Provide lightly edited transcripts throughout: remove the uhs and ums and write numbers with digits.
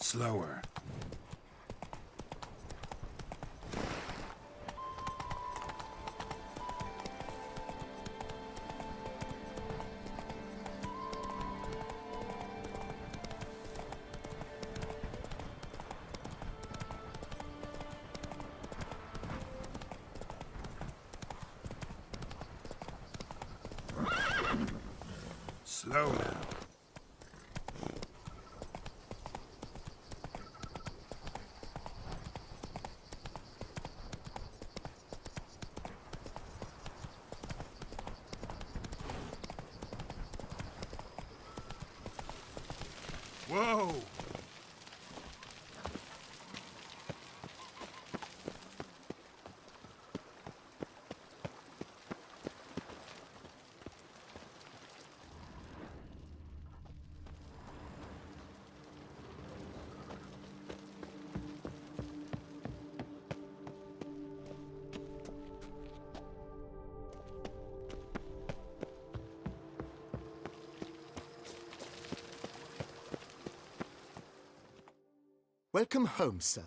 Slower. Slow now. Whoa! Welcome home, sir.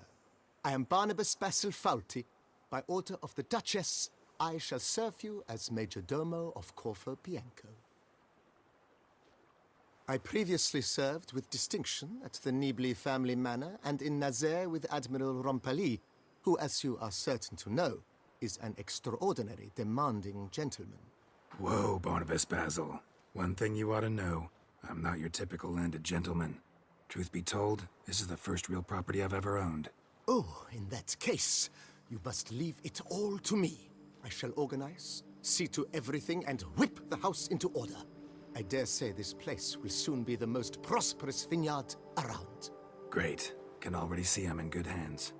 I am Barnabas Basil Faulty. By order of the Duchess, I shall serve you as Major Domo of Corfu Bianco. I previously served with distinction at the Nibli family manor and in Nazaire with Admiral Rompali, who, as you are certain to know, is an extraordinary, demanding gentleman. Whoa, Barnabas Basil. One thing you ought to know. I'm not your typical landed gentleman. Truth be told, this is the first real property I've ever owned. Oh, in that case, you must leave it all to me. I shall organize, see to everything, and whip the house into order. I dare say this place will soon be the most prosperous vineyard around. Great. Can already see I'm in good hands.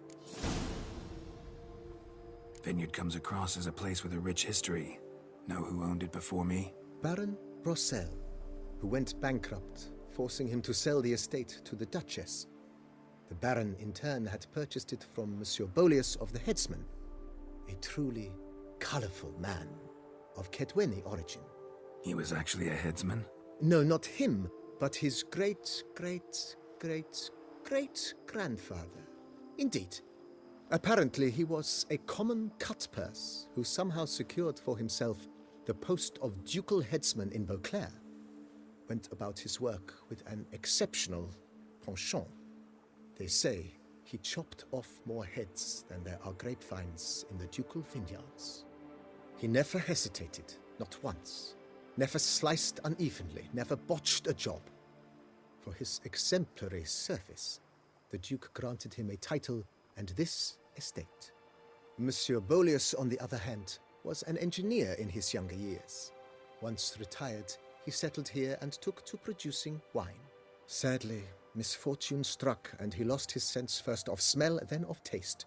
Vineyard comes across as a place with a rich history. Know who owned it before me? Baron Rossel, who went bankrupt, forcing him to sell the estate to the Duchess. The Baron, in turn, had purchased it from Monsieur Bolius of the Headsman, a truly colorful man of Ketweni origin. He was actually a headsman? No, not him, but his great-great-great-great-grandfather. Indeed. Apparently, he was a common cutpurse who somehow secured for himself the post of ducal headsman in Beauclair. Went about his work with an exceptional penchant. They say he chopped off more heads than there are grapevines in the ducal vineyards. He never hesitated, not once. Never sliced unevenly, never botched a job. For his exemplary service, the Duke granted him a title and this estate. Monsieur Bolius, on the other hand, was an engineer in his younger years. Once retired, he settled here and took to producing wine. Sadly, misfortune struck and he lost his sense first of smell, then of taste.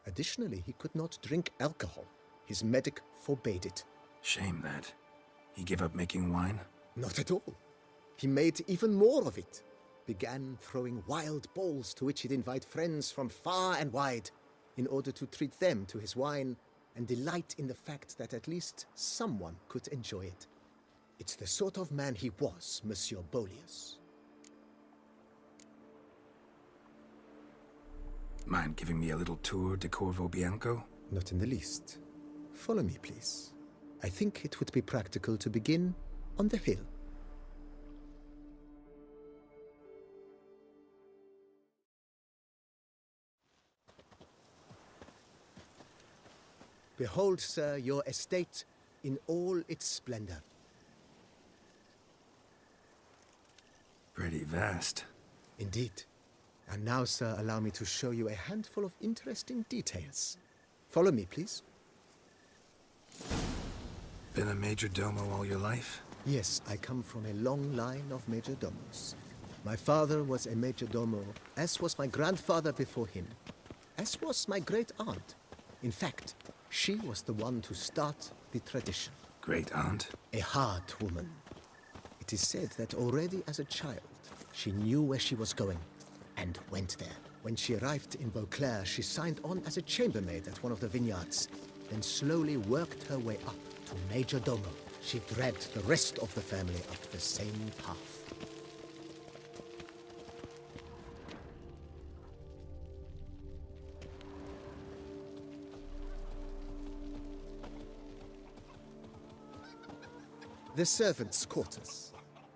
Additionally, he could not drink alcohol. His medic forbade it. Shame that. He gave up making wine? Not at all. He made even more of it. Began throwing wild balls to which he'd invite friends from far and wide in order to treat them to his wine and delight in the fact that at least someone could enjoy it. It's the sort of man he was, Monsieur Bolius. Mind giving me a little tour de Corvo Bianco? Not in the least. Follow me, please. I think it would be practical to begin on the hill. Behold, sir, your estate in all its splendor. Pretty vast. Indeed. And now, sir, allow me to show you a handful of interesting details. Follow me, please. Been a major domo all your life? Yes, I come from a long line of major domos. My father was a major domo, as was my grandfather before him, as was my great-aunt. In fact, she was the one to start the tradition. Great-aunt? A hard woman. It is said that already as a child, she knew where she was going and went there. When she arrived in Beauclair, she signed on as a chambermaid at one of the vineyards, then slowly worked her way up to Major Domo. She dragged the rest of the family up the same path. The servants' quarters.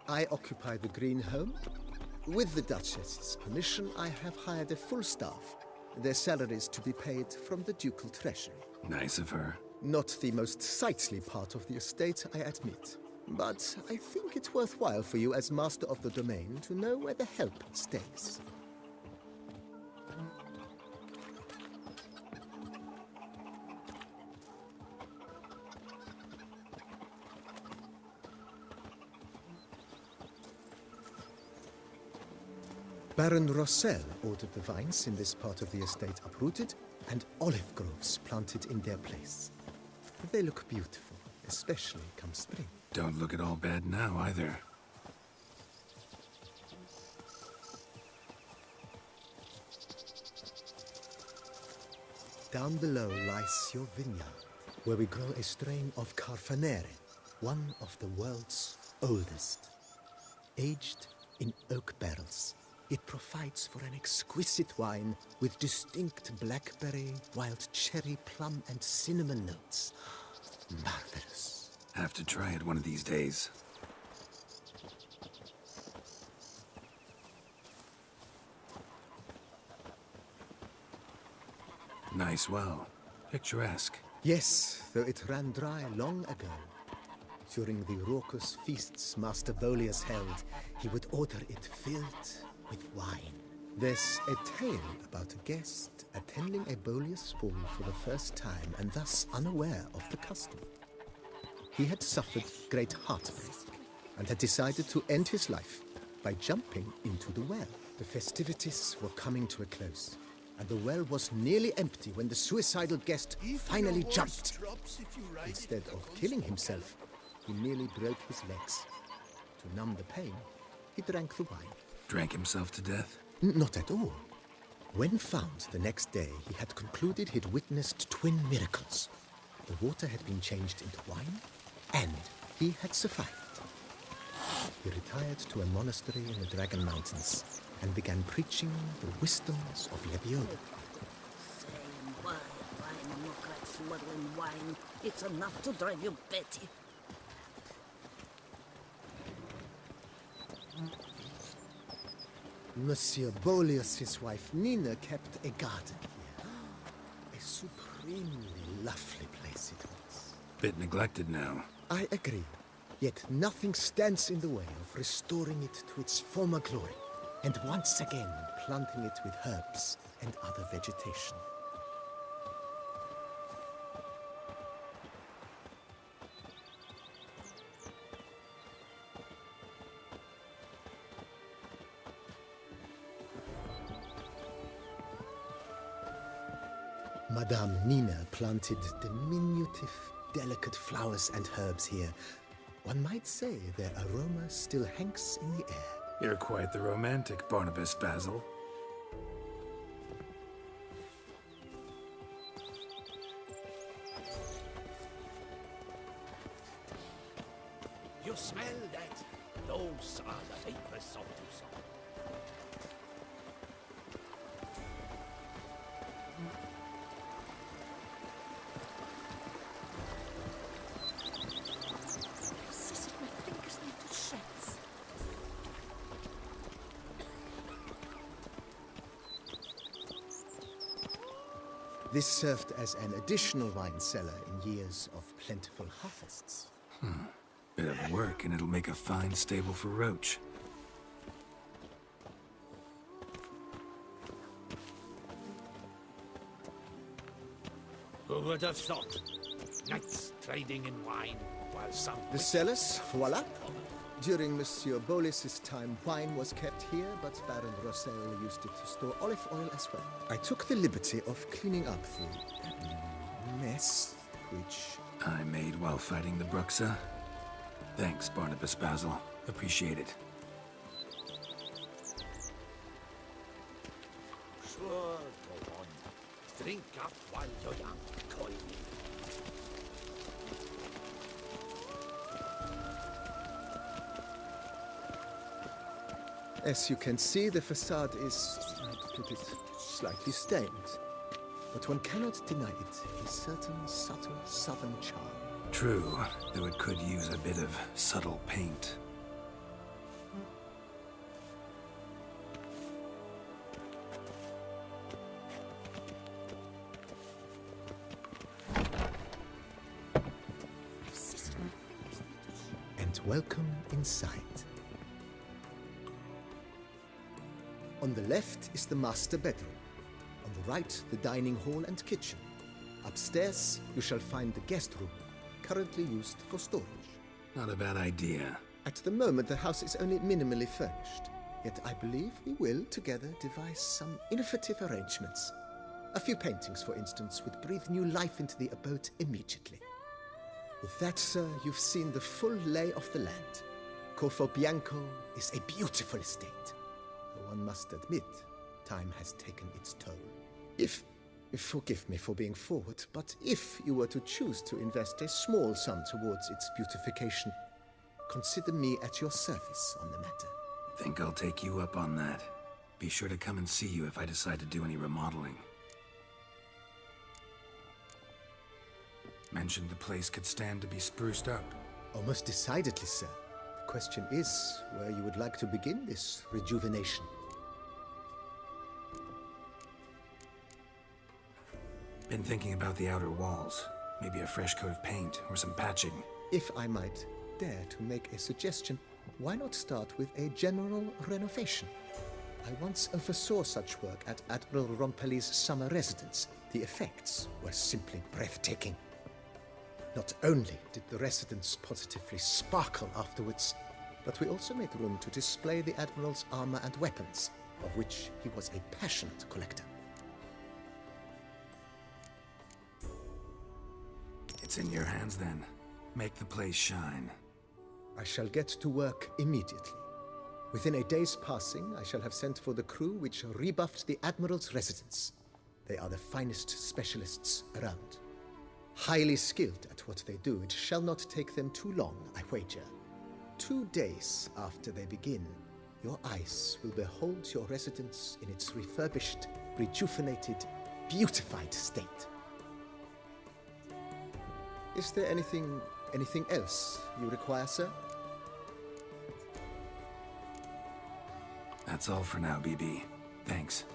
I occupy the green home. With the Duchess's permission, I have hired a full staff. Their salaries to be paid from the ducal treasury. Nice of her. Not the most sightly part of the estate, I admit. But I think it's worthwhile for you as master of the domain to know where the help stays. Baron Rossel ordered the vines in this part of the estate uprooted and olive groves planted in their place. They look beautiful, especially come spring. Don't look at all bad now, either. Down below lies your vineyard, where we grow a strain of Carfanere, one of the world's oldest. Aged in oak barrels, it provides for an exquisite wine with distinct blackberry, wild cherry, plum, and cinnamon notes. Marvelous. Have to try it one of these days. Nice well. Picturesque. Yes, though it ran dry long ago. During the raucous feasts Master Bolius held, he would order it filled with wine. There's a tale about a guest attending a Bolius ball for the first time and thus unaware of the custom. He had suffered great heartbreak and had decided to end his life by jumping into the well. The festivities were coming to a close, and the well was nearly empty when the suicidal guest finally jumped. Instead of killing himself, he merely broke his legs. To numb the pain, he drank the wine. Drank himself to death? Not at all. When found the next day, he had concluded he'd witnessed twin miracles. The water had been changed into wine, and he had survived. He retired to a monastery in the Dragon Mountains and began preaching the wisdoms of Lebiola. Saying wine, look like smuggling wine. It's enough to drive you batty. Monsieur Bolius' wife Nina kept a garden here. A supremely lovely place it was. Bit neglected now. I agree. Yet nothing stands in the way of restoring it to its former glory, and once again planting it with herbs and other vegetation. Madame Nina planted diminutive, delicate flowers and herbs here. One might say their aroma still hangs in the air. You're quite the romantic, Barnabas Basil. You smell that? Those are the vapors of Tucson. My fingers need to shreds. This served as an additional wine cellar in years of plentiful harvests. Bit of work, and it'll make a fine stable for Roach. Who would have thought? Knights trading in wine, while some... The cellars, voila. During Monsieur Bolis's time, wine was kept here, but Baron Rossel used it to store olive oil as well. I took the liberty of cleaning up the mess, which... I made while fighting the Bruxa. Thanks, Barnabas Basil. Appreciate it. Sure, go on. Drink up while you're young, Coy. As you can see, the facade is, to put it, slightly stained. But one cannot deny it, a certain subtle southern charm. True, though it could use a bit of subtle paint. And welcome inside. On the left is the master bedroom. On the right, the dining hall and kitchen. Upstairs, you shall find the guest room, currently used for storage. Not a bad idea. At the moment, the house is only minimally furnished. Yet I believe we will, together, devise some innovative arrangements. A few paintings, for instance, would breathe new life into the abode immediately. With that, sir, you've seen the full lay of the land. Corvo Bianco is a beautiful estate. Though one must admit, time has taken its toll. Forgive me for being forward, but if you were to choose to invest a small sum towards its beautification, consider me at your service on the matter. Think I'll take you up on that. Be sure to come and see you if I decide to do any remodeling. Mentioned the place could stand to be spruced up. Oh, most decidedly, sir. The question is where you would like to begin this rejuvenation. Been thinking about the outer walls. Maybe a fresh coat of paint or some patching. If I might dare to make a suggestion, why not start with a general renovation? I once oversaw such work at Admiral Rompelli's summer residence. The effects were simply breathtaking. Not only did the residence positively sparkle afterwards, but we also made room to display the Admiral's armor and weapons, of which he was a passionate collector. It's in your hands then. Make the place shine. I shall get to work immediately. Within a day's passing, I shall have sent for the crew which rebuffed the Admiral's residence. They are the finest specialists around. Highly skilled at what they do, it shall not take them too long, I wager. 2 days after they begin, your eyes will behold your residence in its refurbished, rejuvenated, beautified state. Is there anything else you require, sir? That's all for now, BB. Thanks.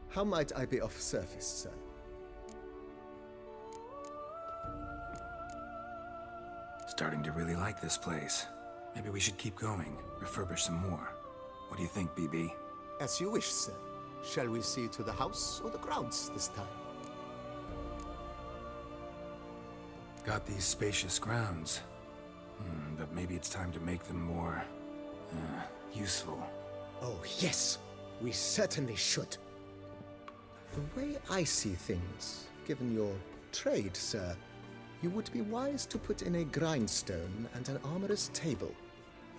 How might I be of service, sir? Starting to really like this place. Maybe we should keep going, refurbish some more. What do you think, BB? As you wish, sir. Shall we see to the house or the grounds this time? Got these spacious grounds. But maybe it's time to make them more... useful. Oh, yes. We certainly should. The way I see things, given your trade, sir, you would be wise to put in a grindstone and an armorer's table.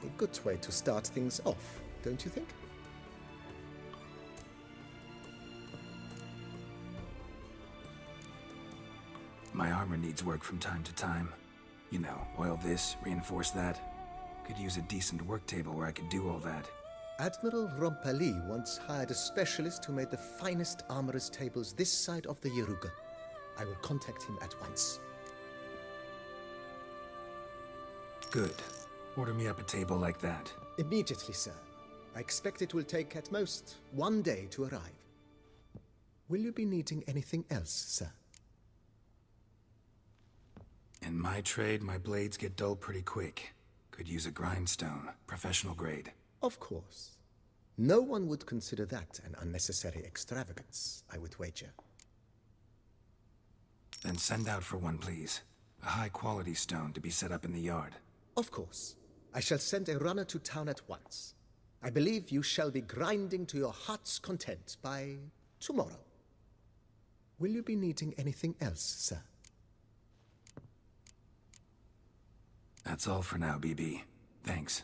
A good way to start things off, don't you think? My armor needs work from time to time. You know, oil this, reinforce that. Could use a decent work table where I could do all that. Admiral Rompelli once hired a specialist who made the finest armorer's tables this side of the Yaruga. I will contact him at once. Good. Order me up a table like that. Immediately, sir. I expect it will take at most 1 day to arrive. Will you be needing anything else, sir? In my trade, my blades get dull pretty quick. Could use a grindstone, professional grade. Of course. No one would consider that an unnecessary extravagance, I would wager. Then send out for one, please. A high-quality stone to be set up in the yard. Of course. I shall send a runner to town at once. I believe you shall be grinding to your heart's content by tomorrow. Will you be needing anything else, sir? That's all for now, BB. Thanks.